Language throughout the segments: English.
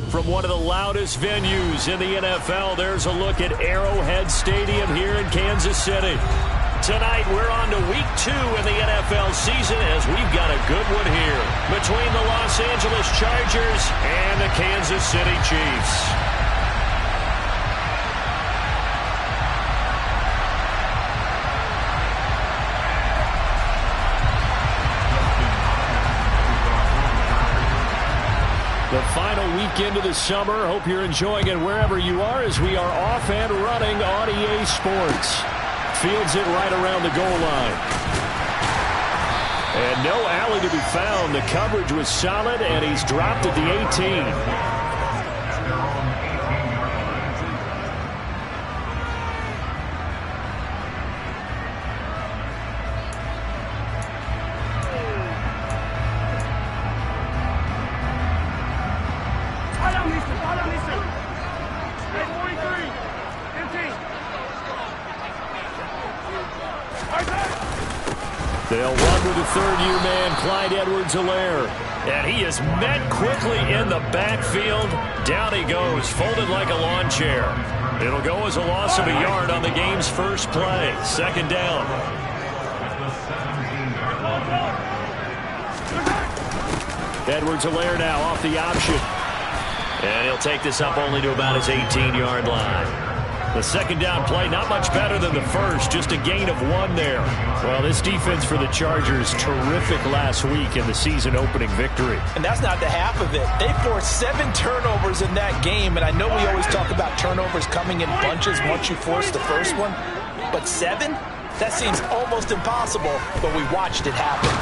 From one of the loudest venues in the NFL, there's a look at Arrowhead Stadium here in Kansas City. Tonight, we're on to week 2 in the NFL season as we've got a good one here between the Los Angeles Chargers and the Kansas City Chiefs. The final weekend of the summer. Hope you're enjoying it wherever you are as we are off and running on EA Sports. Fields it right around the goal line. And no alley to be found. The coverage was solid, and he's dropped at the 18. They'll run with the third-year man, Clyde Edwards-Helaire. And he is met quickly in the backfield. Down he goes, folded like a lawn chair. It'll go as a loss of a yard on the game's first play. Second down. Edwards-Helaire now off the option. And he'll take this up only to about his 18-yard line. The second down play, not much better than the first, just a gain of 1 there. Well, this defense for the Chargers, terrific last week in the season-opening victory. And that's not the half of it. They forced 7 turnovers in that game, and I know we always talk about turnovers coming in bunches once you force the first one, but 7? That seems almost impossible, but we watched it happen.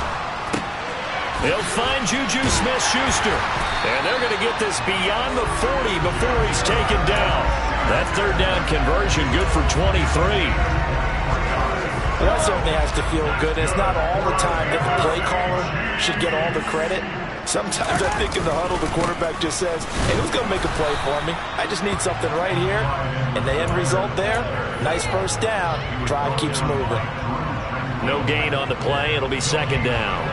They'll find Juju Smith-Schuster, and they're going to get this beyond the 40 before he's taken down. That third down conversion good for 23. Well, that certainly has to feel good. It's not all the time that the play caller should get all the credit. Sometimes I think in the huddle the quarterback just says, hey, who's going to make a play for me? I just need something right here. And the end result there, nice first down. Drive keeps moving. No gain on the play. It'll be second down.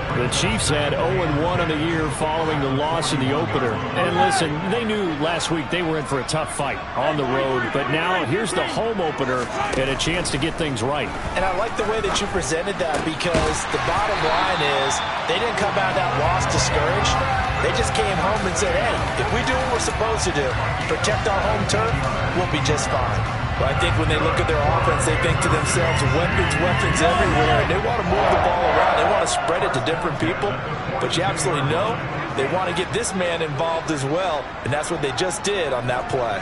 The Chiefs had 0-1 on the year following the loss in the opener. And listen, they knew last week they were in for a tough fight on the road. But now here's the home opener and a chance to get things right. And I like the way that you presented that because the bottom line is they didn't come out of that loss discouraged. They just came home and said, hey, if we do what we're supposed to do, protect our home turf, we'll be just fine. But I think when they look at their offense, they think to themselves, weapons everywhere, and they want to move the ball around. They want to spread it to different people. But you absolutely know they want to get this man involved as well, and that's what they just did on that play.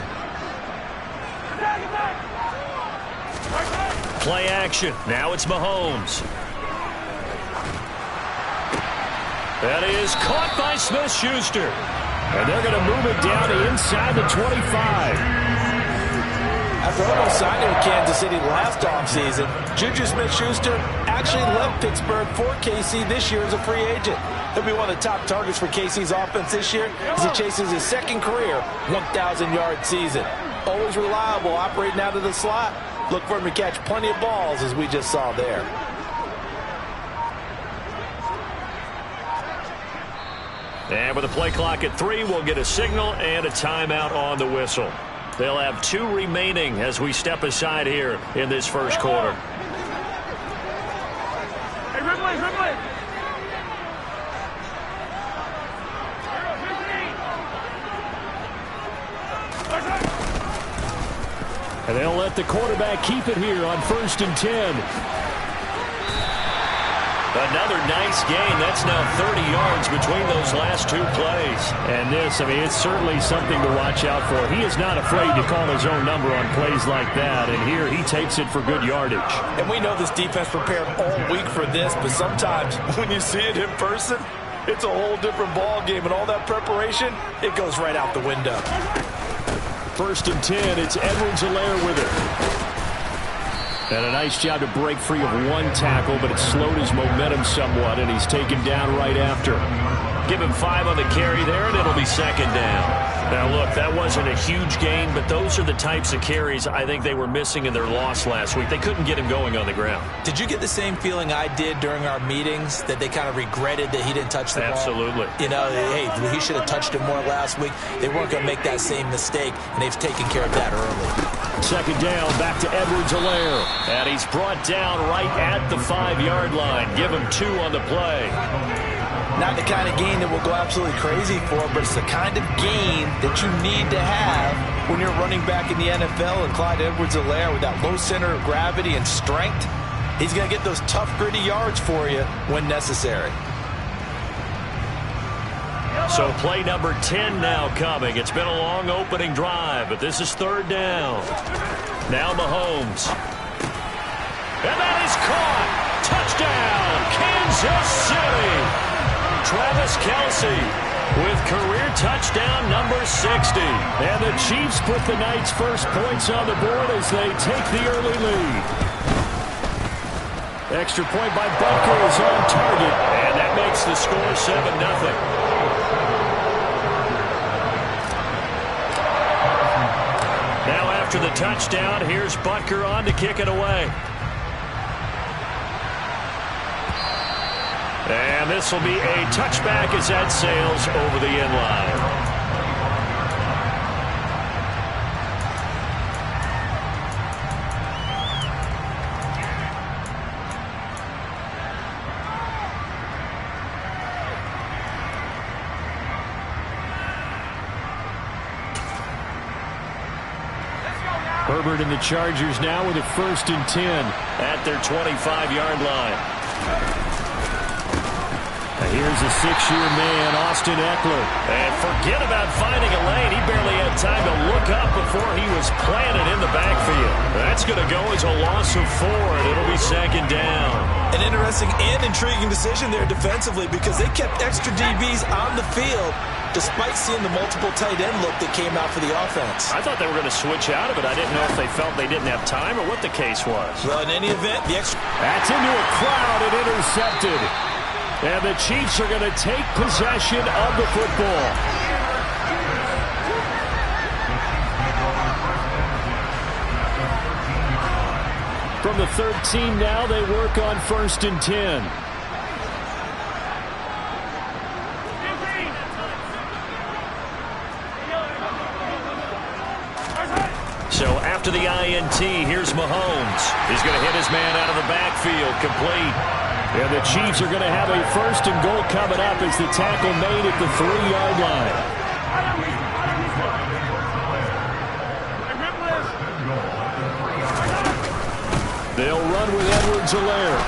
Play action. Now it's Mahomes. That is caught by Smith-Schuster. And they're going to move it down to inside the 25. After almost signing with Kansas City last offseason, Juju Smith-Schuster actually left Pittsburgh for KC this year as a free agent. He'll be one of the top targets for KC's offense this year as he chases his second career 1,000-yard season. Always reliable, operating out of the slot. Look for him to catch plenty of balls, as we just saw there. And with the play clock at 3, we'll get a signal and a timeout on the whistle. They'll have 2 remaining as we step aside here in this first quarter. Hey, Ridley. And they'll let the quarterback keep it here on 1st and 10. Another nice gain. That's now 30 yards between those last 2 plays. And this, I mean, it's certainly something to watch out for. He is not afraid to call his own number on plays like that. And here he takes it for good yardage. And we know this defense prepared all week for this, but sometimes when you see it in person, it's a whole different ball game. And all that preparation, it goes right out the window. 1st and 10. It's Edwards-Helaire with it. And a nice job to break free of one tackle, but it slowed his momentum somewhat, and he's taken down right after. Give him 5 on the carry there, and it'll be second down. Now, look, that wasn't a huge gain, but those are the types of carries I think they were missing in their loss last week. They couldn't get him going on the ground. Did you get the same feeling I did during our meetings, that they kind of regretted that he didn't touch the ball? Absolutely. You know, hey, he should have touched it more last week. They weren't going to make that same mistake, and they've taken care of that early. Second down, back to Edwards-Helaire. And he's brought down right at the 5-yard line. Give him 2 on the play. Not the kind of gain that will go absolutely crazy for, but it's the kind of gain that you need to have when you're running back in the NFL. And Clyde Edwards-Helaire, with that low center of gravity and strength, he's going to get those tough, gritty yards for you when necessary. So play number 10 now coming. It's been a long opening drive, but this is third down. Now Mahomes. And that is caught. Touchdown, Kansas City. Travis Kelce with career touchdown number 60. And the Chiefs put the night's first points on the board as they take the early lead. Extra point by Butker is on target, and that makes the score 7-0. Now after the touchdown, here's Butker on to kick it away. And this will be a touchback as that sails over the end line. Herbert and the Chargers now with a 1st and 10 at their 25-yard line. Here's a 6-year man, Austin Eckler. And forget about finding a lane. He barely had time to look up before he was planted in the backfield. That's going to go as a loss of 4, and it'll be second down. An interesting and intriguing decision there defensively, because they kept extra DBs on the field despite seeing the multiple tight end look that came out for the offense. I thought they were going to switch out of it. I didn't know if they felt they didn't have time or what the case was. Well, in any event, the extra... That's into a crowd and intercepted. And the Chiefs are going to take possession of the football. From the 13 now, they work on 1st and 10. So after the INT, here's Mahomes. He's going to hit his man out of the backfield, complete. And the Chiefs are going to have a 1st and goal coming up as the tackle made at the 3-yard line. They'll run with Edwards-Helaire.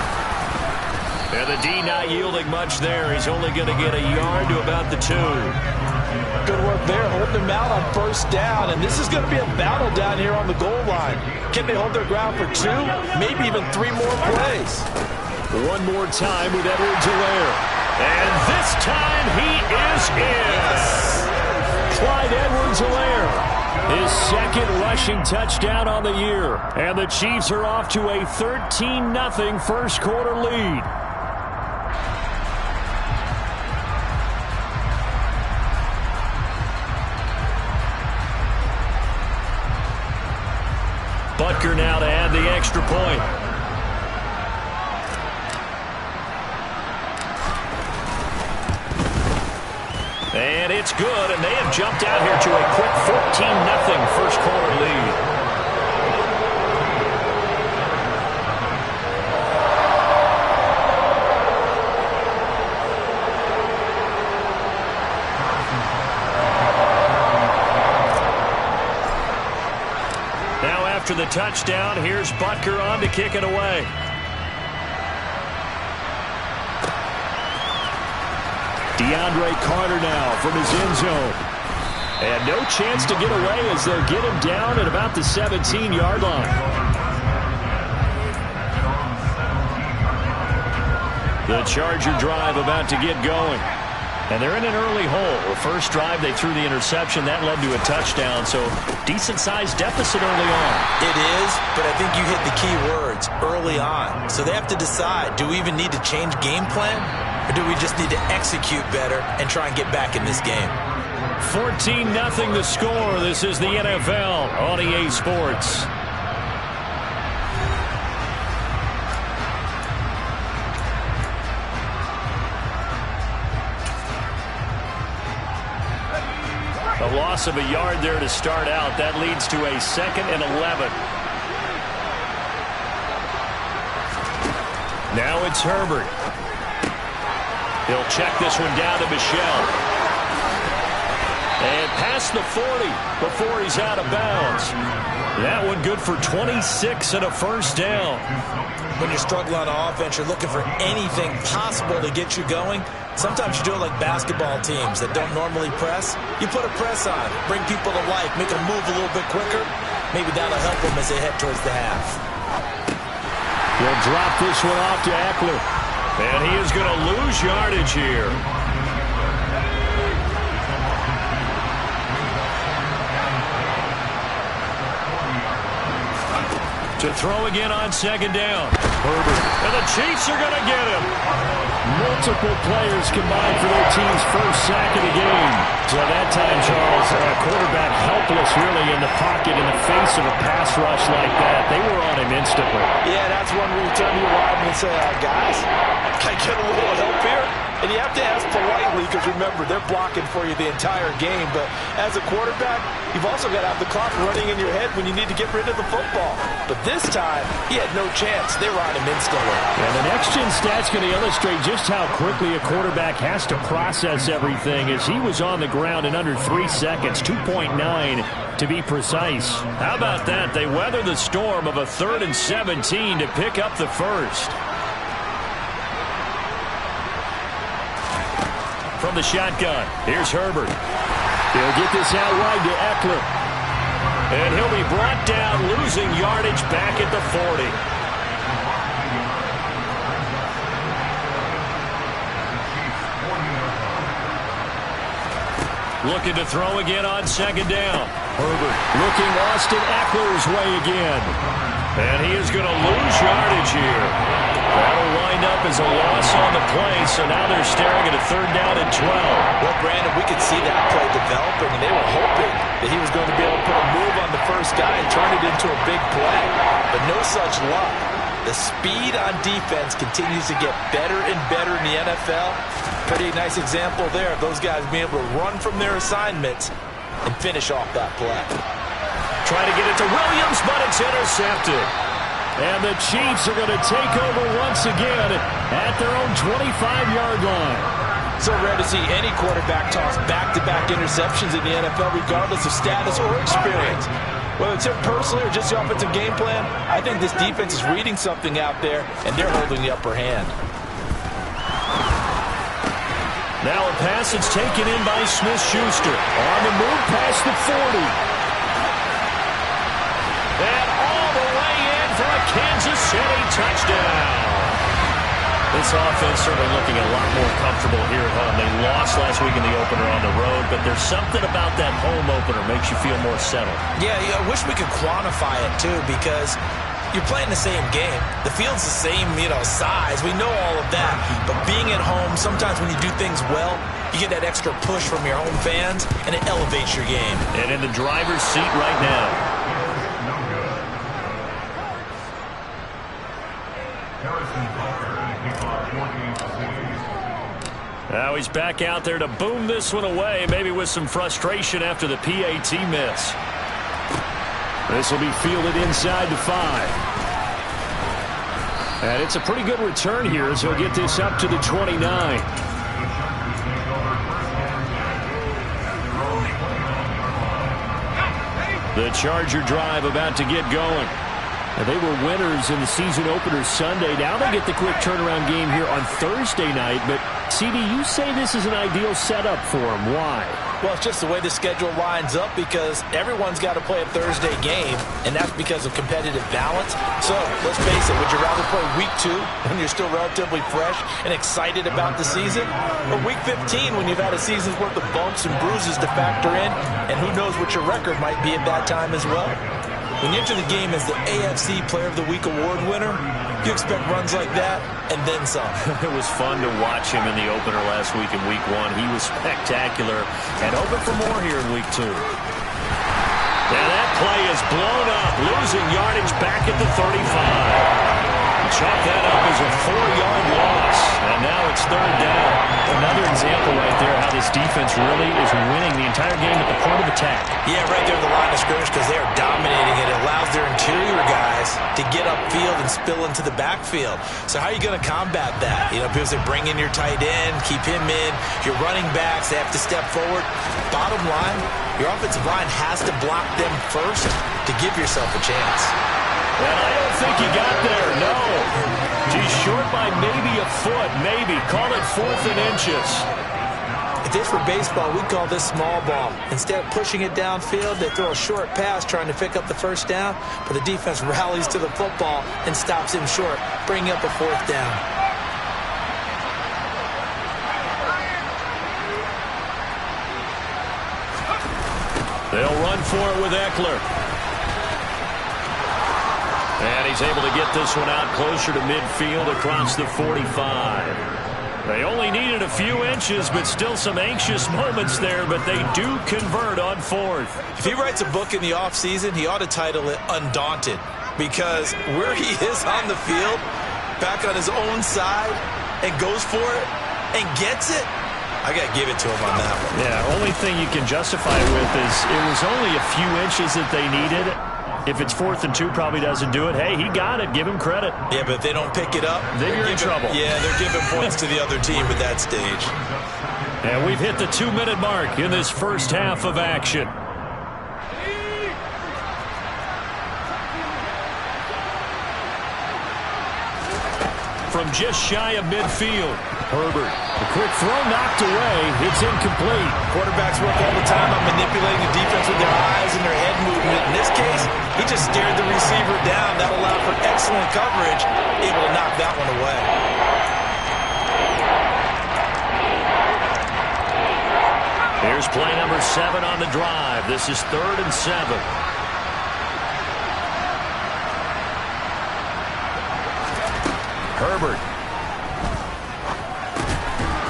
And the D not yielding much there. He's only going to get a yard to about the 2. Good work there, holding them out on 1st down. And this is going to be a battle down here on the goal line. Can they hold their ground for 2, maybe even 3 more plays? One more time with Edwards-Helaire. And this time he is in. Clyde Edwards-Helaire, his 2nd rushing touchdown on the year. And the Chiefs are off to a 13-0 first quarter lead. Butker now to add the extra point. And it's good, and they have jumped out here to a quick 14-0 first quarter lead. Now after the touchdown, here's Butker on to kick it away. DeAndre Carter now from his end zone. And no chance to get away as they'll get him down at about the 17-yard line. The Charger drive about to get going. And they're in an early hole. The first drive, they threw the interception. That led to a touchdown. So decent-sized deficit early on. It is, but I think you hit the key words, early on. So they have to decide, do we even need to change game plan? Or do we just need to execute better and try and get back in this game? 14-0 the score. This is the NFL on EA Sports. A loss of a yard there to start out. That leads to a 2nd and 11. Now it's Herbert. He'll check this one down to Michel. And past the 40 before he's out of bounds. That one good for 26 and a first down. When you're struggling on offense, you're looking for anything possible to get you going. Sometimes you do it like basketball teams that don't normally press. You put a press on, bring people to life, make them move a little bit quicker. Maybe that'll help them as they head towards the half. He'll drop this one off to Eckler. And he is going to lose yardage here. To throw again on 2nd down. Herbert. And the Chiefs are going to get him. Multiple players combined for their team's first sack of the game. So that time, Charles, a quarterback helpless really in the pocket in the face of a pass rush like that. They were on him instantly. Yeah, that's one where you turn to your lineman and say, guys, can I get a little help here? And you have to ask politely because, remember, they're blocking for you the entire game. But as a quarterback, you've also got to have the clock running in your head when you need to get rid of the football. But this time, he had no chance. They were on him instantly. And the next-gen stat's going to illustrate just how quickly a quarterback has to process everything as he was on the ground in under 3 seconds, 2.9 to be precise. How about that? They weather the storm of a 3rd and 17 to pick up the first. From the shotgun, here's Herbert. He'll get this out wide to Eckler. And he'll be brought down, losing yardage back at the 40. Looking to throw again on 2nd down. Herbert looking Austin Eckler's way again. And he is going to lose yardage here. That'll wind up as a loss on the play, so now they're staring at a 3rd down and 12. Well, Brandon, we could see that play developing, and they were hoping that he was going to be able to put a move on the first guy and turn it into a big play. But no such luck. The speed on defense continues to get better and better in the NFL. Pretty nice example there of those guys being able to run from their assignments and finish off that play. Trying to get it to Williams, but it's intercepted. And the Chiefs are going to take over once again at their own 25-yard line. So rare to see any quarterback toss back-to-back interceptions in the NFL, regardless of status or experience. Whether it's him personally or just the offensive game plan, I think this defense is reading something out there, and they're holding the upper hand. Now a pass that's taken in by Smith-Schuster. On the move past the 40. And all the way in for a Kansas City touchdown. This offense certainly looking a lot more comfortable here at home. They lost last week in the opener on the road, but there's something about that home opener makes you feel more settled. Yeah, I wish we could quantify it, too, because you're playing the same game. The field's the same, size. We know all of that. But being at home, sometimes when you do things well, you get that extra push from your home fans, and it elevates your game. And in the driver's seat right now. Now he's back out there to boom this one away, maybe with some frustration after the PAT miss. This will be fielded inside the 5. And it's a pretty good return here as he'll get this up to the 29. The Charger drive about to get going. And they were winners in the season opener Sunday. Now they get the quick turnaround game here on Thursday night, but CB, you say this is an ideal setup for him. Why? Well, it's just the way the schedule lines up because everyone's got to play a Thursday game, and that's because of competitive balance. So, let's face it, would you rather play Week 2 when you're still relatively fresh and excited about the season, or Week 15 when you've had a season's worth of bumps and bruises to factor in, and who knows what your record might be at that time as well? When you enter the game as the AFC Player of the Week award winner, you expect runs like that and then some. It was fun to watch him in the opener last week in Week 1. He was spectacular and open for more here in Week 2. Now that play is blown up, losing yardage back at the 35. Chalk that up as a 4-yard loss, and now it's third down. Another example right there how this defense really is winning the entire game at the point of attack. Yeah, right there at the line of scrimmage because they are dominating it. It allows their interior guys to get upfield and spill into the backfield. So how are you going to combat that? You know, people say bring in your tight end, keep him in. Your running backs, they have to step forward. Bottom line, your offensive line has to block them first to give yourself a chance. And I don't think he got there, no. He's short by maybe a foot, maybe. Call it 4th and inches. If this were baseball, we'd call this small ball. Instead of pushing it downfield, they throw a short pass trying to pick up the first down, but the defense rallies to the football and stops him short, bringing up a 4th down. They'll run for it with Eckler. And he's able to get this one out closer to midfield across the 45. They only needed a few inches, but still some anxious moments there, but they do convert on 4th. If he writes a book in the offseason, he ought to title it Undaunted, because where he is on the field, back on his own side, and goes for it, and gets it, I got to give it to him on that one. Yeah, only thing you can justify it with is it was only a few inches that they needed. If it's 4th and 2, probably doesn't do it. Hey, he got it. Give him credit. Yeah, but if they don't pick it up, then you're in trouble. Yeah, they're giving points to the other team at that stage. And we've hit the 2-minute mark in this first half of action. From just shy of midfield, Herbert. A quick throw knocked away. It's incomplete. Quarterbacks work all the time on manipulating the defense with their eyes and their head movement. In this case, he just stared the receiver down. That allowed for excellent coverage, able to knock that one away. Here's play number 7 on the drive. This is 3rd and 7. Herbert.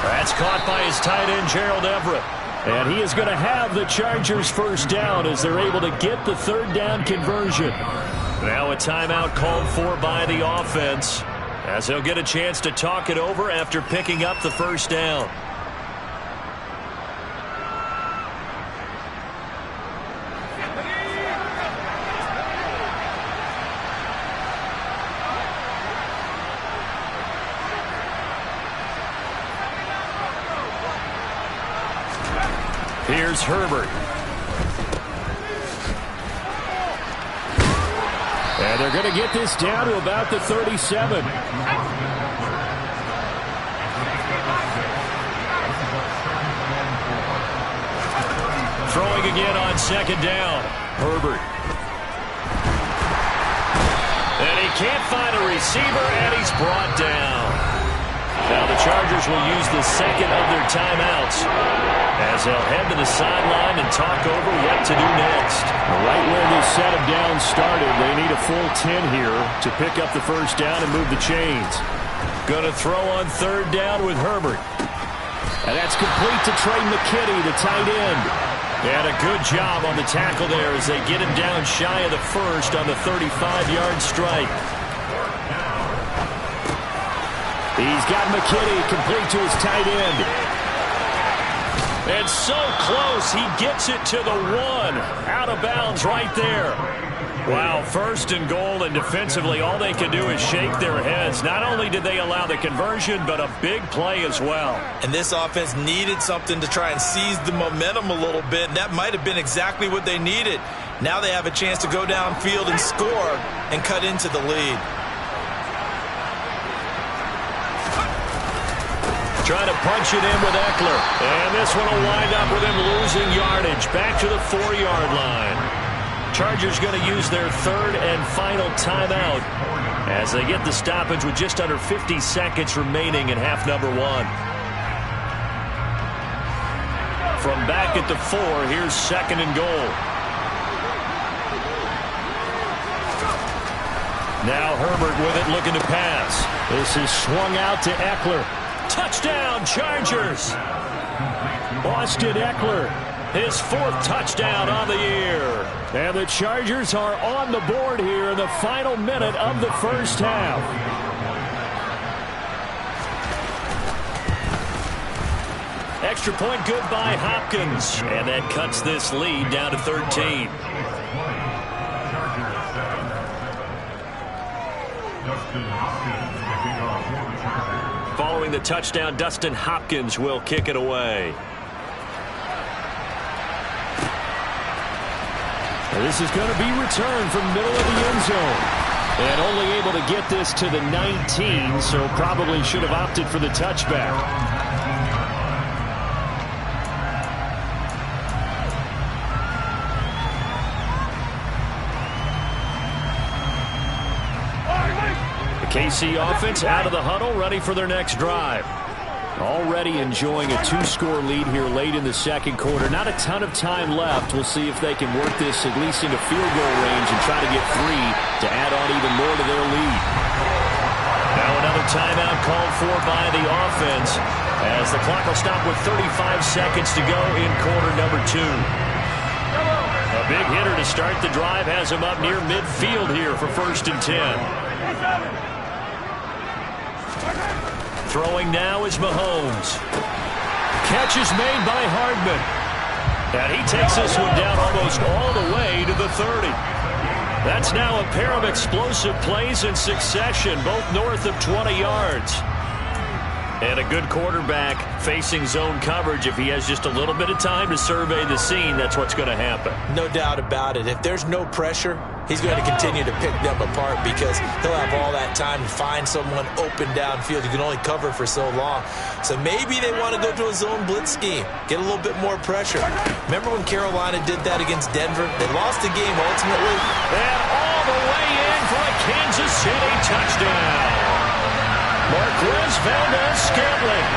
That's caught by his tight end, Gerald Everett. And he is going to have the Chargers first down as they're able to get the 3rd down conversion. Now a timeout called for by the offense as he'll get a chance to talk it over after picking up the first down. Here's Herbert. And they're going to get this down to about the 37. Throwing again on 2nd down. Herbert. And he can't find a receiver, and he's brought down. Now the Chargers will use the 2nd of their timeouts as they'll head to the sideline and talk over what to do next. Right where this set of downs started, they need a full 10 here to pick up the first down and move the chains. Going to throw on 3rd down with Herbert. And that's complete to Trey McKinney, the tight end. And a good job on the tackle there as they get him down shy of the first on the 35-yard strike. He's got McKinney complete to his tight end. And so close, he gets it to the 1. Out of bounds right there. Wow, 1st and goal, and defensively all they can do is shake their heads. Not only did they allow the conversion, but a big play as well. And this offense needed something to try and seize the momentum a little bit, and that might have been exactly what they needed. Now they have a chance to go downfield and score and cut into the lead. Trying to punch it in with Eckler. And this one will wind up with him losing yardage. Back to the 4-yard line. Chargers going to use their third and final timeout as they get the stoppage with just under 50 seconds remaining in half number 1. From back at the 4, here's 2nd and goal. Now Herbert with it, looking to pass. This is swung out to Eckler. Touchdown, Chargers! Austin Eckler, his 4th touchdown on the year. And the Chargers are on the board here in the final minute of the first half. Extra point good by Hopkins. And that cuts this lead down to 13. Following the touchdown, Dustin Hopkins will kick it away. This is going to be returned from middle of the end zone. And only able to get this to the 19, so probably should have opted for the touchback. KC offense out of the huddle, ready for their next drive. Already enjoying a 2-score lead here late in the second quarter. Not a ton of time left. We'll see if they can work this at least into field goal range and try to get 3 to add on even more to their lead. Now another timeout called for by the offense as the clock will stop with 35 seconds to go in quarter number 2. A big hitter to start the drive has him up near midfield here for 1st and 10. Throwing now is Mahomes. Catch is made by Hardman. And he takes this one down almost all the way to the 30. That's now a pair of explosive plays in succession, both north of 20 yards. And a good quarterback facing zone coverage. If he has just a little bit of time to survey the scene, that's what's going to happen. No doubt about it. If there's no pressure, he's going to continue to pick them apart because he'll have all that time to find someone open downfield. You can only cover for so long. So maybe they want to go to a zone blitz scheme, get a little bit more pressure. Remember when Carolina did that against Denver? They lost the game ultimately. And all the way in for a Kansas City touchdown. Marquez Valdes-Scantling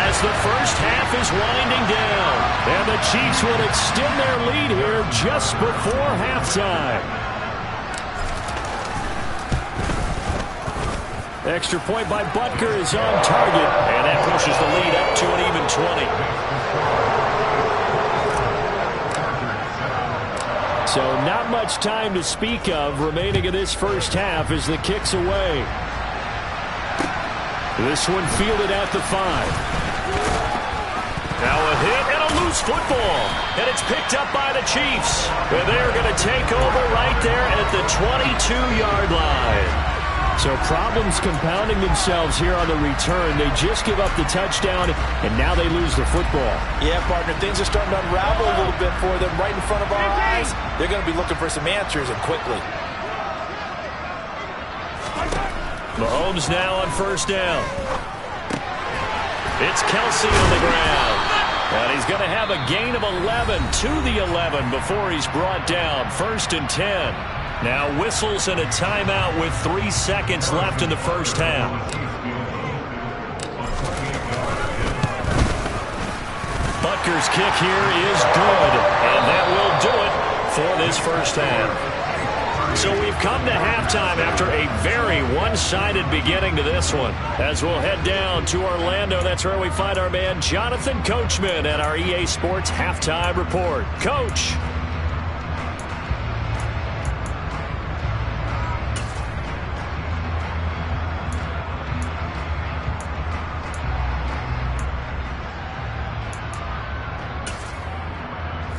as the first half is winding down. And the Chiefs will extend their lead here just before halftime. Extra point by Butker is on target. And that pushes the lead up to an even 20. So not much time to speak of remaining in this first half as the kick's away. This one fielded at the 5. Now a hit and a loose football. And it's picked up by the Chiefs. And they're going to take over right there at the 22-yard line. So problems compounding themselves here on the return. They just give up the touchdown, and now they lose the football. Yeah, partner, things are starting to unravel a little bit for them right in front of our eyes. They're going to be looking for some answers and quickly. Mahomes now on 1st down. It's Kelsey on the ground. And he's going to have a gain of 11 to the 11 before he's brought down. 1st and 10. Now whistles and a timeout with 3 seconds left in the first half. Butker's kick here is good. And that will do it for this first half. So we've come to halftime after a very one-sided beginning to this one. As we'll head down to Orlando, that's where we find our man Jonathan Coachman at our EA Sports Halftime Report. Coach.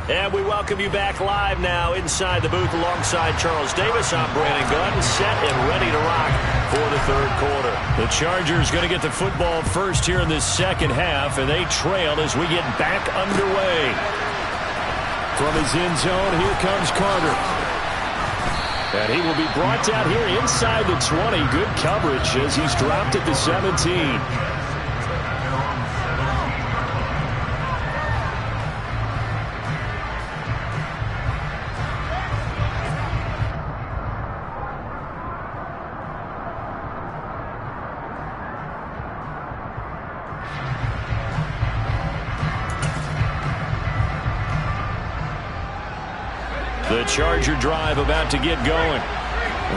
And we welcome you back live now inside the booth alongside Charles Davis. I'm Brandon Gunn, set and ready to rock for the third quarter. The Chargers going to get the football first here in this second half, and they trail as we get back underway. From his end zone, here comes Carter. And he will be brought down here inside the 20. Good coverage as he's dropped at the 17. The Charger drive about to get going.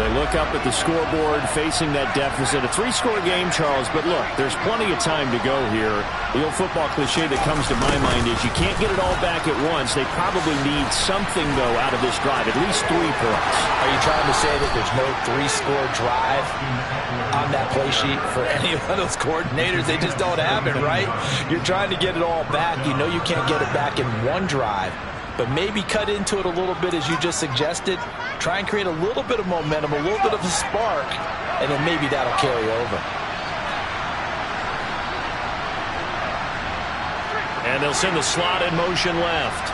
They look up at the scoreboard facing that deficit. A 3-score game, Charles, but look, there's plenty of time to go here. The old football cliche that comes to my mind is you can't get it all back at once. They probably need something, though, out of this drive, at least 3 points. Are you trying to say that there's no 3-score drive on that play sheet for any of those coordinators? They just don't have it, right? You're trying to get it all back. You know you can't get it back in one drive, but maybe cut into it a little bit as you just suggested. Try and create a little bit of momentum, a little bit of a spark, and then maybe that'll carry over. And they'll send the slot in motion left.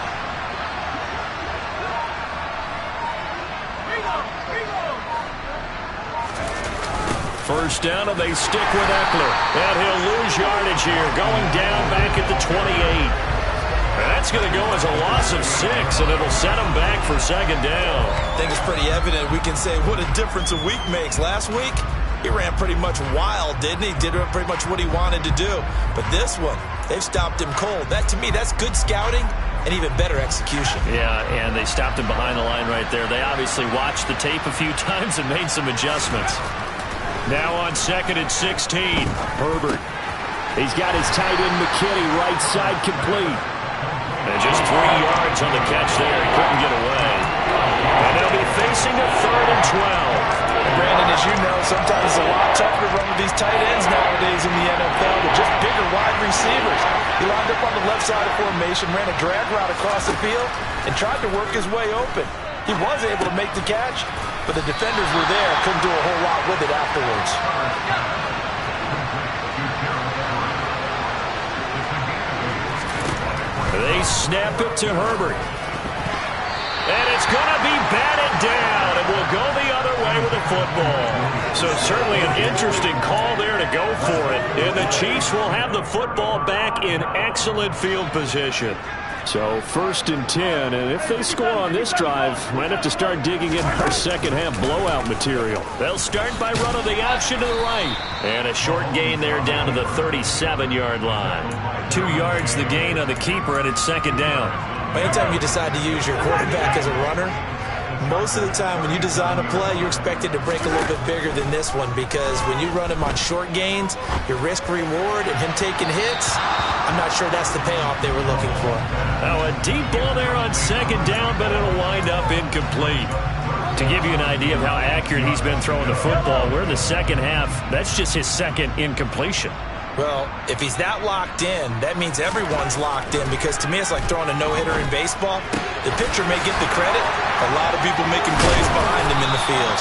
First down, and they stick with Eckler. And he'll lose yardage here, going down back at the 28. That's going to go as a loss of 6, and it'll set him back for second down. I think it's pretty evident. We can say what a difference a week makes. Last week, he ran pretty much wild, didn't he? Did pretty much what he wanted to do. But this one, they've stopped him cold. That, to me, that's good scouting and even better execution. Yeah, and they stopped him behind the line right there. They obviously watched the tape a few times and made some adjustments. Now on 2nd and 16, Herbert. He's got his tight end McKinney right side complete. And just 3 yards on the catch there. He couldn't get away. And they'll be facing a 3rd and 12. Brandon, as you know, sometimes it's a lot tougher to run with these tight ends nowadays in the NFL. They're just bigger wide receivers. He lined up on the left side of formation, ran a drag route across the field, and tried to work his way open. He was able to make the catch, but the defenders were there. Couldn't do a whole lot with it afterwards. They snap it to Herbert. And it's going to be batted down, and will go the other way with the football. So certainly an interesting call there to go for it. And the Chiefs will have the football back in excellent field position. So 1st and 10, and if they score on this drive, might have to start digging in our second-half blowout material. They'll start by running the option to the right. And a short gain there down to the 37-yard line. 2 yards the gain on the keeper, and it's 2nd down. Anytime you decide to use your quarterback as a runner, most of the time when you design a play, you're expected to break a little bit bigger than this one, because when you run him on short gains, your risk-reward and him taking hits, I'm not sure that's the payoff they were looking for. Now a deep ball there on 2nd down, but it'll wind up incomplete. To give you an idea of how accurate he's been throwing the football, we're in the second half. That's just his 2nd incompletion. Well, if he's that locked in, that means everyone's locked in, because to me it's like throwing a no-hitter in baseball. The pitcher may get the credit, a lot of people making plays behind him in the field.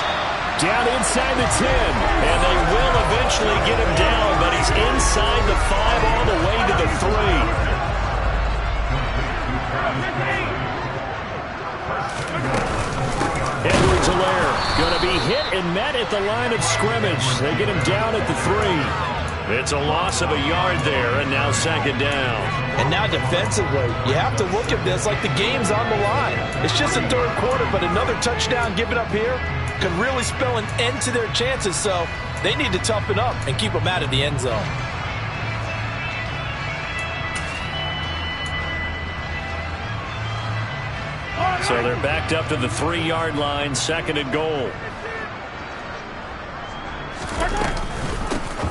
Down inside the 10, and they will eventually get him down, but he's inside the 5 all the way to the 3. Edwards-Helaire going to be hit and met at the line of scrimmage. They get him down at the 3. It's a loss of a yard there, and now 2nd down. And now defensively, you have to look at this like the game's on the line. It's just a 3rd quarter, but another touchdown given up here could really spell an end to their chances, so they need to toughen up and keep them out of the end zone. So they're backed up to the 3-yard line, 2nd and goal.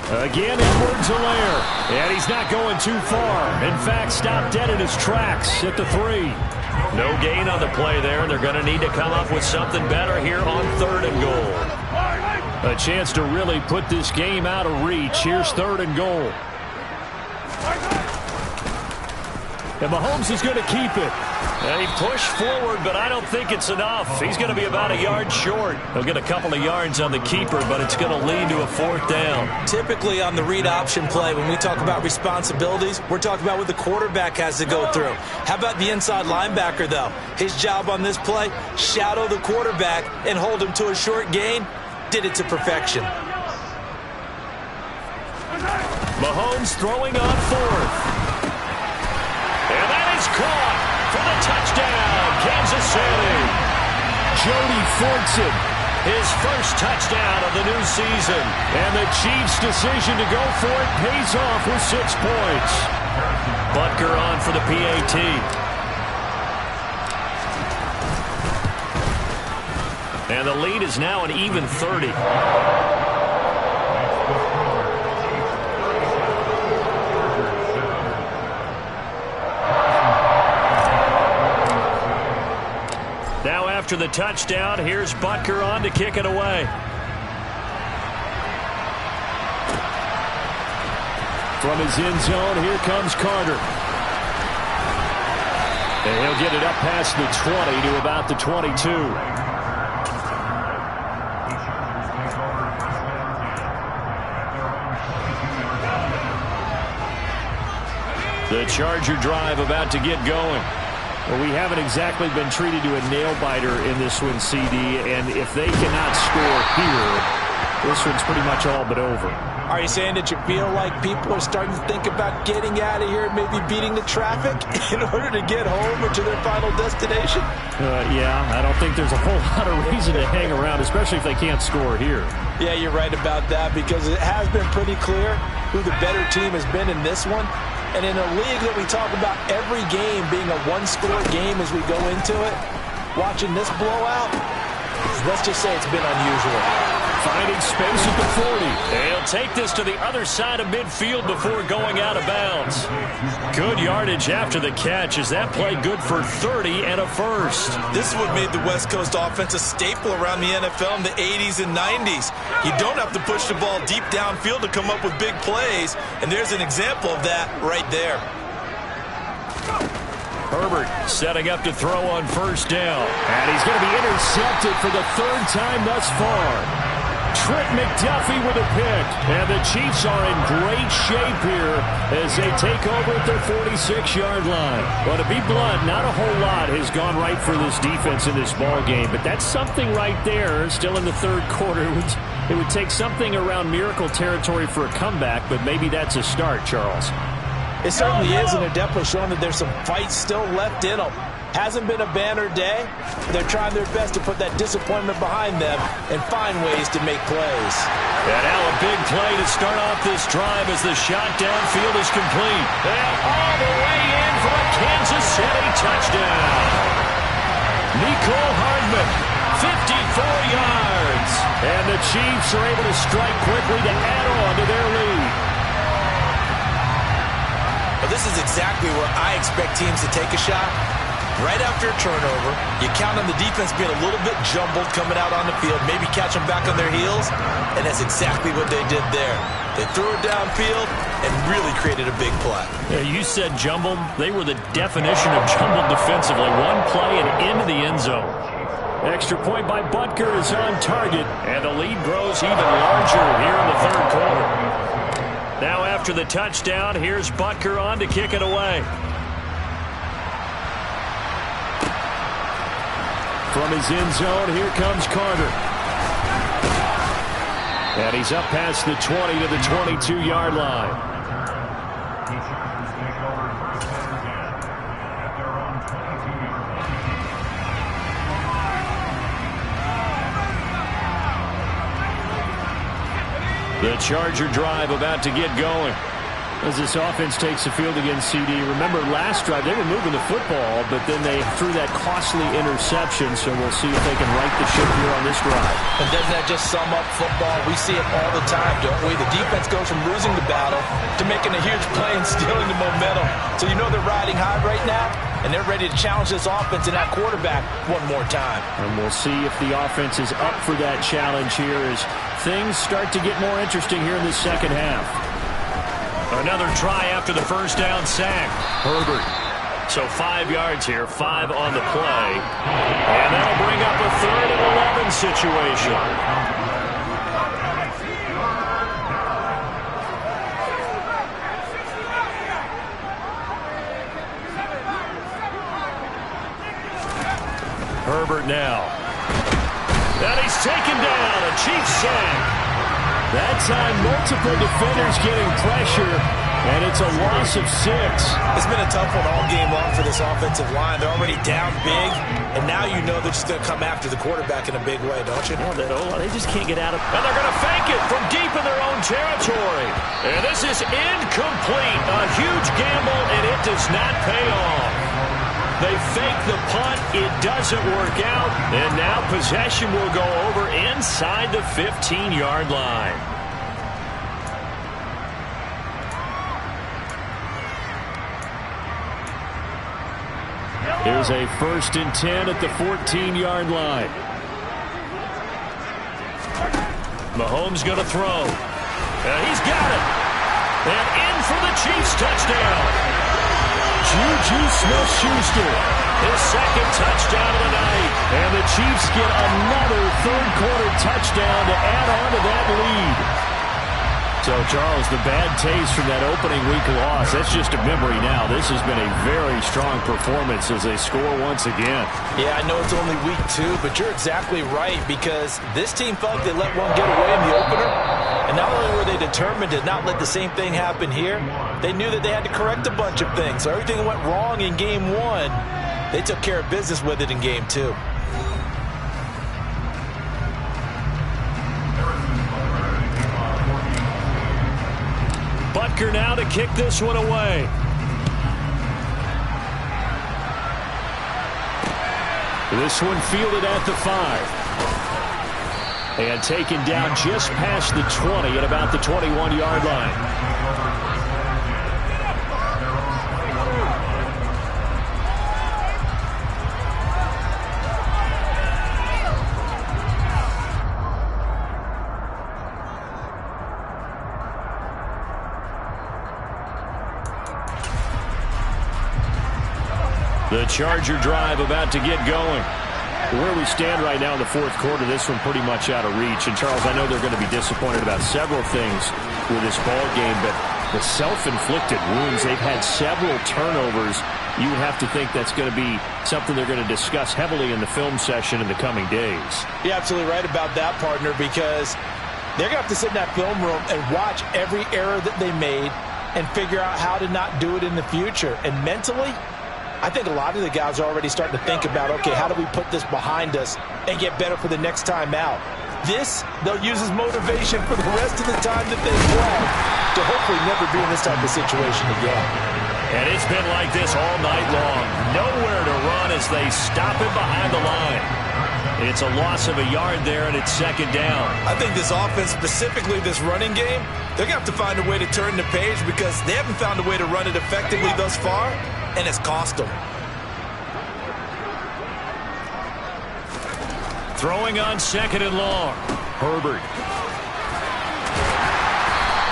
Again, Edwards-Helaire, and he's not going too far. In fact, stopped dead in his tracks at the 3. No gain on the play there, and they're going to need to come up with something better here on 3rd and goal. A chance to really put this game out of reach. Here's 3rd and goal. And Mahomes is going to keep it. And he pushed forward, but I don't think it's enough. He's going to be about a yard short. He'll get a couple of yards on the keeper, but it's going to lead to a 4th down. Typically on the read option play, when we talk about responsibilities, we're talking about what the quarterback has to go through. How about the inside linebacker, though? His job on this play, shadow the quarterback and hold him to a short gain. Did it to perfection. Mahomes throwing on 4th. And that is caught for the touchdown, Kansas City. Jody Fortson, his first touchdown of the new season. And the Chiefs' decision to go for it pays off with 6 points. Butker on for the PAT. And the lead is now an even 30. Now after the touchdown, here's Butker on to kick it away. From his end zone, here comes Carter. And he'll get it up past the 20 to about the 22. The Charger drive about to get going. Well, we haven't exactly been treated to a nail-biter in this one, CD, and if they cannot score here, this one's pretty much all but over. Are you saying that you feel like people are starting to think about getting out of here and maybe beating the traffic in order to get home or to their final destination? Yeah, I don't think there's a whole lot of reason to hang around, especially if they can't score here. Yeah, you're right about that because it has been pretty clear who the better team has been in this one. And in a league that we talk about every game being a one-score game as we go into it, watching this blowout, let's just say it's been unusual. Finding space at the 40. They'll take this to the other side of midfield before going out of bounds. Good yardage after the catch as that play good for 30 and a first. This is what made the West Coast offense a staple around the NFL in the 80s and 90s. You don't have to push the ball deep downfield to come up with big plays, and there's an example of that right there. Herbert setting up to throw on first down. And he's going to be intercepted for the third time thus far. Trent McDuffie with a pick. And the Chiefs are in great shape here as they take over at their 46-yard line. Well, to be blunt, not a whole lot has gone right for this defense in this ball game, but that's something right there. Still in the third quarter. It would take something around miracle territory for a comeback, but maybe that's a start, Charles. It certainly is, and they're definitely showing that there's some fight still left in them. Hasn't been a banner day. They're trying their best to put that disappointment behind them and find ways to make plays. And now a big play to start off this drive as the shot downfield is complete. And all the way in for a Kansas City touchdown. Mecole Hardman, 54 yards. And the Chiefs are able to strike quickly to add on to their lead. Well, this is exactly where I expect teams to take a shot. Right after a turnover, you count on the defense being a little bit jumbled coming out on the field, maybe catch them back on their heels, and that's exactly what they did there. They threw it downfield and really created a big play. Yeah, you said jumbled. They were the definition of jumbled defensively. One play and into the end zone. Extra point by Butker is on target, and the lead grows even larger here in the third quarter. Now after the touchdown, here's Butker on to kick it away. From his end zone, here comes Carter. And he's up past the 20 to the 22-yard line. The Charger drive about to get going. As this offense takes the field against CD. Remember, last drive, they were moving the football, but then they threw that costly interception, so we'll see if they can right the ship here on this drive. And doesn't that just sum up football? We see it all the time, don't we? The defense goes from losing the battle to making a huge play and stealing the momentum. So you know they're riding high right now, and they're ready to challenge this offense and that quarterback one more time. And we'll see if the offense is up for that challenge here as things start to get more interesting here in the second half. Another try after the first down sack. Herbert. So 5 yards here, 5 on the play. And that'll bring up a 3rd and 11 situation. Herbert now. And he's taken down. A Chiefs sack. That time, multiple defenders getting pressure, and it's a loss of 6. It's been a tough one all game long for this offensive line. They're already down big, and now you know they're just going to come after the quarterback in a big way, don't you? Oh, they just can't get out of it. And they're going to fake it from deep in their own territory. And this is incomplete. A huge gamble, and it does not pay off. They fake the punt. It doesn't work out. And now possession will go over inside the 15-yard line. Here's a 1st and 10 at the 14-yard line. Mahomes going to throw. He's got it. And in for the Chiefs touchdown. Juju Smith-Schuster, his 2nd touchdown of the night. And the Chiefs get another 3rd-quarter touchdown to add on to that lead. So, Charles, the bad taste from that opening week loss, that's just a memory now. This has been a very strong performance as they score once again. Yeah, I know it's only week 2, but you're exactly right, because this team felt they let one get away in the opener. And not only were they determined to not let the same thing happen here, they knew that they had to correct a bunch of things. So everything that went wrong in game 1, they took care of business with it in game 2. Butker now to kick this one away. This one fielded at the 5. And taken down just past the 20 at about the 21-yard line. The Charger drive about to get going. Where we stand right now in the 4th quarter, this one pretty much out of reach. And, Charles, I know they're going to be disappointed about several things with this ball game, but the self-inflicted wounds, they've had several turnovers. You have to think that's going to be something they're going to discuss heavily in the film session in the coming days. You're absolutely right about that, partner, because they're going to have to sit in that film room and watch every error that they made and figure out how to not do it in the future. And mentally, I think a lot of the guys are already starting to think about, okay, how do we put this behind us and get better for the next time out? This, they'll use as motivation for the rest of the time that they play to hopefully never be in this type of situation again. And it's been like this all night long. Nowhere to run as they stop him behind the line. It's a loss of a yard there, and it's 2nd down. I think this offense, specifically this running game, they're going to have to find a way to turn the page because they haven't found a way to run it effectively thus far. And it's cost them. Throwing on 2nd and long. Herbert.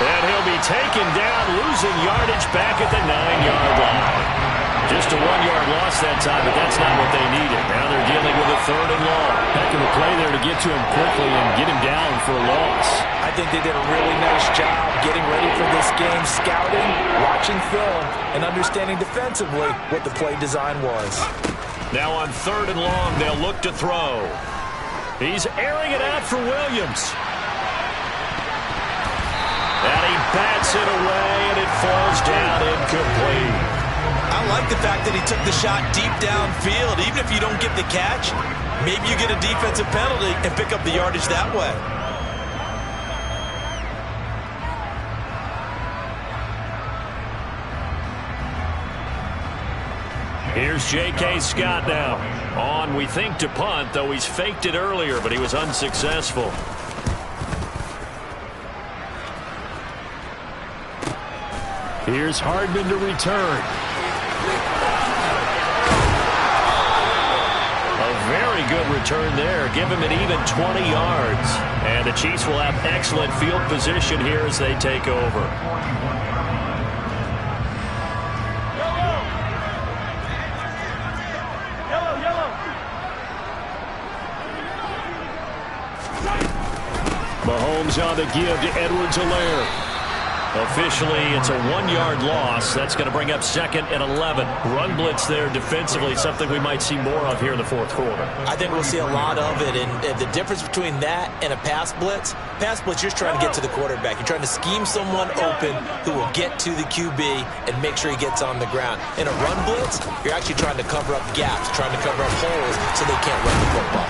And he'll be taken down, losing yardage back at the 9-yard line. Just a 1-yard loss that time, but that's not what they needed. Now they're dealing with a 3rd and long. Heck of a play there to get to him quickly and get him down for a loss. I think they did a really nice job getting ready for this game, scouting, watching film, and understanding defensively what the play design was. Now on 3rd and long, they'll look to throw. He's airing it out for Williams. And he bats it away, and it falls down incomplete. I like the fact that he took the shot deep downfield. Even if you don't get the catch, maybe you get a defensive penalty and pick up the yardage that way. Here's J.K. Scott now. On, we think, to punt, though he's faked it earlier, but he was unsuccessful. Here's Hardman to return. A very good return there. Give him an even 20 yards. And the Chiefs will have excellent field position here as they take over. Mahomes on the give to Edwards-Helaire. Officially, it's a 1-yard loss. That's going to bring up 2nd and 11. Run blitz there defensively, something we might see more of here in the 4th quarter. I think we'll see a lot of it, and the difference between that and a pass blitz, you're just trying to get to the quarterback. You're trying to scheme someone open who will get to the QB and make sure he gets on the ground. In a run blitz, you're actually trying to cover up gaps, trying to cover up holes so they can't run the football.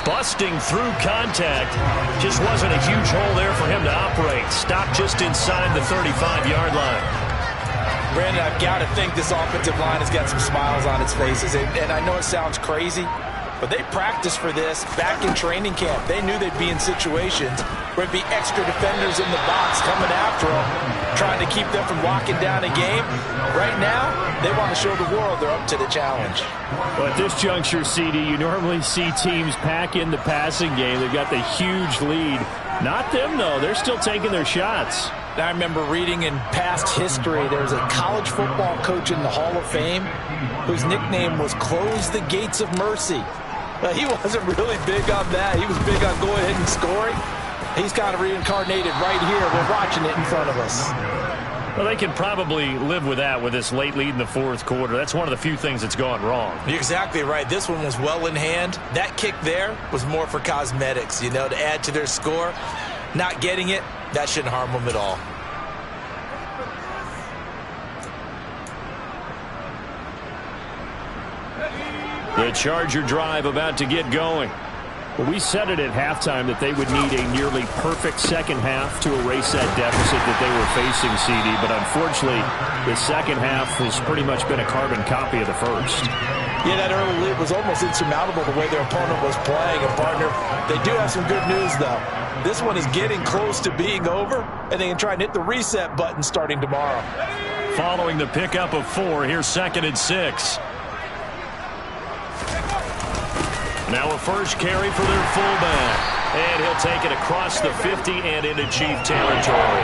Busting through contact. Just wasn't a huge hole there for him to operate. Stopped just inside the 35-yard line. Brandon, I've got to think this offensive line has got some smiles on its faces. And I know it sounds crazy, but they practiced for this back in training camp. They knew they'd be in situations where it'd be extra defenders in the box coming after them, trying to keep them from locking down a game. Right now, they want to show the world they're up to the challenge. Well, at this juncture, CD, you normally see teams pack in the passing game. They've got the huge lead. Not them, though. They're still taking their shots. I remember reading in past history, there was a college football coach in the Hall of Fame whose nickname was Close the Gates of Mercy. He wasn't really big on that. He was big on going ahead and scoring. He's kind of reincarnated right here. We're watching it in front of us. Well, they can probably live with that with this late lead in the fourth quarter. That's one of the few things that's gone wrong. You're exactly right. This one was well in hand. That kick there was more for cosmetics, you know, to add to their score. Not getting it, that shouldn't harm them at all. The Charger drive about to get going. Well, we said it at halftime that they would need a nearly perfect second half to erase that deficit that they were facing, CD. But unfortunately, the second half has pretty much been a carbon copy of the first. Yeah, that early lead was almost insurmountable the way their opponent was playing. And, partner, they do have some good news, though. This one is getting close to being over, and they can try and hit the reset button starting tomorrow. Following the pickup of 4, here's 2nd and 6. Now a first carry for their fullback. And he'll take it across the 50 and into Chief territory.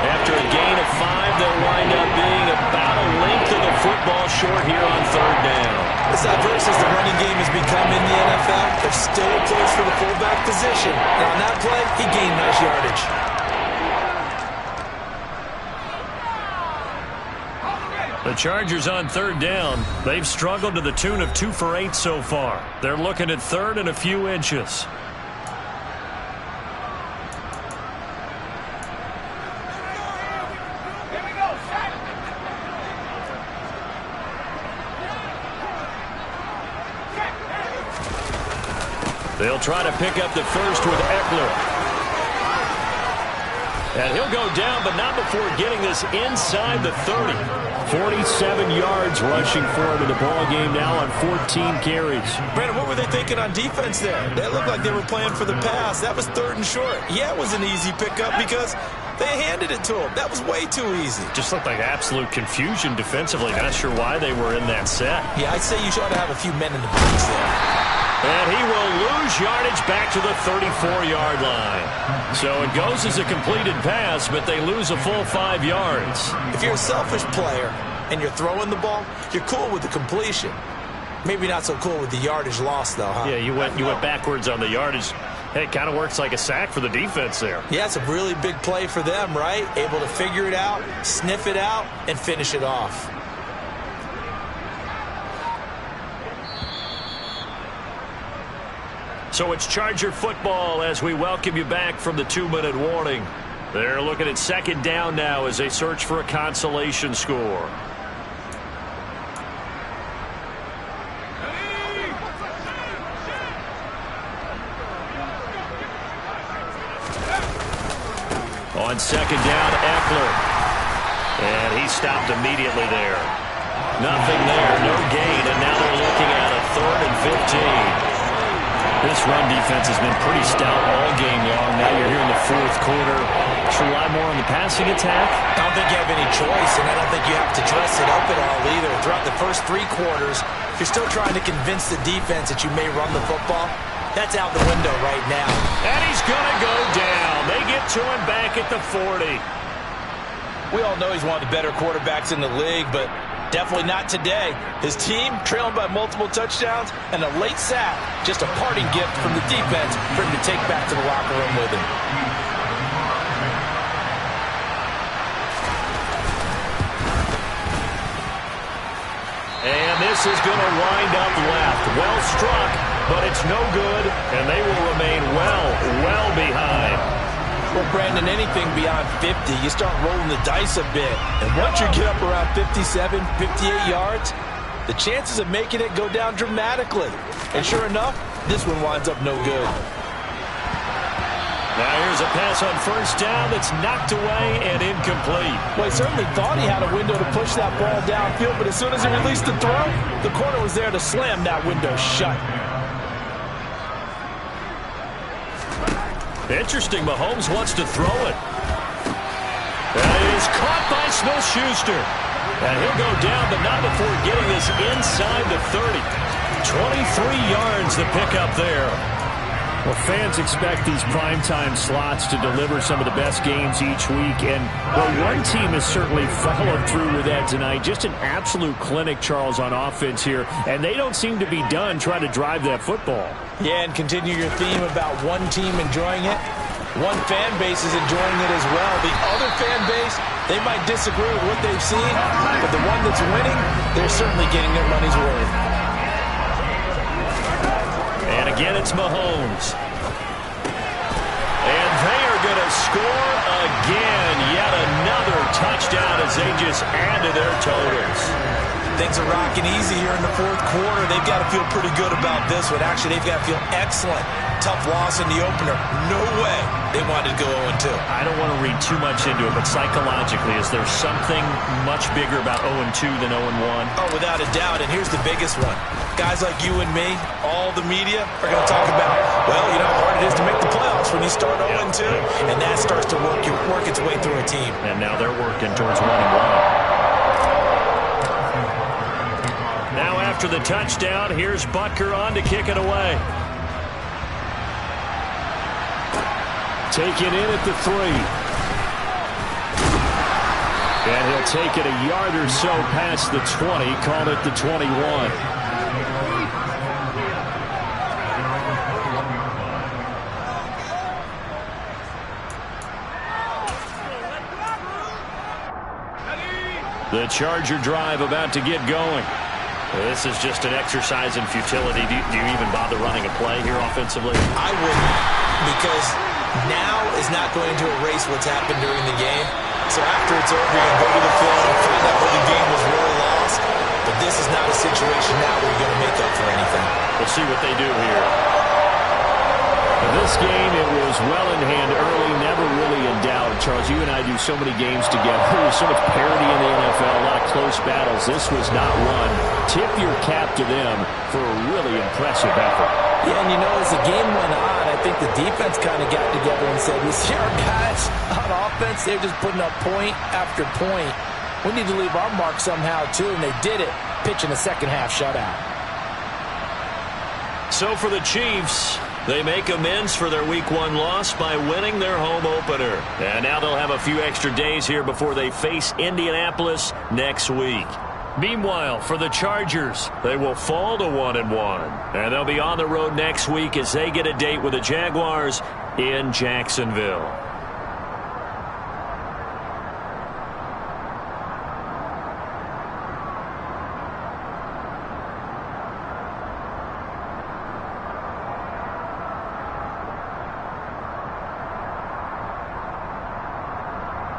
After a gain of 5, they'll wind up being about a length of the football short here on 3rd down. As diverse as the running game has become in the NFL, there's still a place for the fullback position. And on that play, he gained nice yardage. The Chargers on 3rd down. They've struggled to the tune of 2 for 8 so far. They're looking at 3rd and a few inches. They'll try to pick up the first with Eckler. And he'll go down, but not before getting this inside the 30. 47 yards rushing for him in the ball game now on 14 carries. Brandon, what were they thinking on defense there? They looked like they were playing for the pass. That was 3rd and short. Yeah, it was an easy pickup because they handed it to him. That was way too easy. Just looked like absolute confusion defensively. Not sure why they were in that set. Yeah, I'd say you ought to have a few men in the box there. And he will lose yardage back to the 34-yard line. So it goes as a completed pass, but they lose a full 5 yards. If you're a selfish player and you're throwing the ball, you're cool with the completion. Maybe not so cool with the yardage loss, though, huh? Yeah, you went backwards on the yardage. Hey, it kind of works like a sack for the defense there. Yeah, it's a really big play for them, right? Able to figure it out, sniff it out, and finish it off. So it's Charger football as we welcome you back from the 2-minute warning. They're looking at 2nd down now as they search for a consolation score. On 2nd down, Eckler. And he stopped immediately there. Nothing there, no gain, and now they're looking at a 3rd and 15. This run defense has been pretty stout all game long. Now you're here in the 4th quarter. Should rely more on the passing attack? I don't think you have any choice, and I don't think you have to dress it up at all either. Throughout the first 3 quarters, if you're still trying to convince the defense that you may run the football, that's out the window right now. And he's going to go down. They get to him back at the 40. We all know he's one of the better quarterbacks in the league, but definitely not today. His team trailing by multiple touchdowns and a late sack. Just a parting gift from the defense for him to take back to the locker room with him. And this is going to wind up left. Well struck, but it's no good, and they will remain well behind. Well, Brandon, anything beyond 50, you start rolling the dice a bit. And once you get up around 57, 58 yards, the chances of making it go down dramatically. And sure enough, this one winds up no good. Now here's a pass on first down that's knocked away and incomplete. Well, he certainly thought he had a window to push that ball downfield, but as soon as he released the throw, the corner was there to slam that window shut. Interesting, Mahomes wants to throw it. That is caught by Smith-Schuster. And he'll go down, but not before getting this inside the 30. 23 yards the pickup there. Well, fans expect these primetime slots to deliver some of the best games each week. And, well, one team has certainly followed through with that tonight. Just an absolute clinic, Charles, on offense here. And they don't seem to be done trying to drive that football. Yeah, and continue your theme about one team enjoying it. One fan base is enjoying it as well. The other fan base, they might disagree with what they've seen, but the one that's winning, they're certainly getting their money's worth. And again, it's Mahomes. And they are going to score again. Yet another touchdown as they just add to their totals. Things are rocking easy here in the fourth quarter. They've got to feel pretty good about this one. Actually, they've got to feel excellent. Tough loss in the opener. No way they wanted to go 0-2. I don't want to read too much into it, but psychologically, is there something much bigger about 0-2 than 0-1? Oh, without a doubt, and here's the biggest one. Guys like you and me, all the media, are going to talk about, well, you know how hard it is to make the playoffs when you start 0-2, and that starts to work its way through a team. And now they're working towards 1-1. Now after the touchdown, here's Butker on to kick it away. Taken in at the 3. And he'll take it a yard or so past the 20, call it the 21. The Charger drive about to get going. This is just an exercise in futility. Do you even bother running a play here offensively? I wouldn't, because now is not going to erase what's happened during the game. So after it's over, you can go to the field and find out where the game was really lost. But this is not a situation now where you're going to make up for anything. We'll see what they do here. In this game, it was well in hand early, never really in doubt. Charles, you and I do so many games together. There's so much parity in the NFL, a lot of close battles. This was not one. Tip your cap to them for a really impressive effort. Yeah, and you know, as the game went on, I think the defense kind of got together and said, you see our guys on offense, they're just putting up point after point. We need to leave our mark somehow, too, and they did it, pitching a second-half shutout. So for the Chiefs, they make amends for their Week 1 loss by winning their home opener. And now they'll have a few extra days here before they face Indianapolis next week. Meanwhile, for the Chargers, they will fall to 1-1. And they'll be on the road next week as they get a date with the Jaguars in Jacksonville.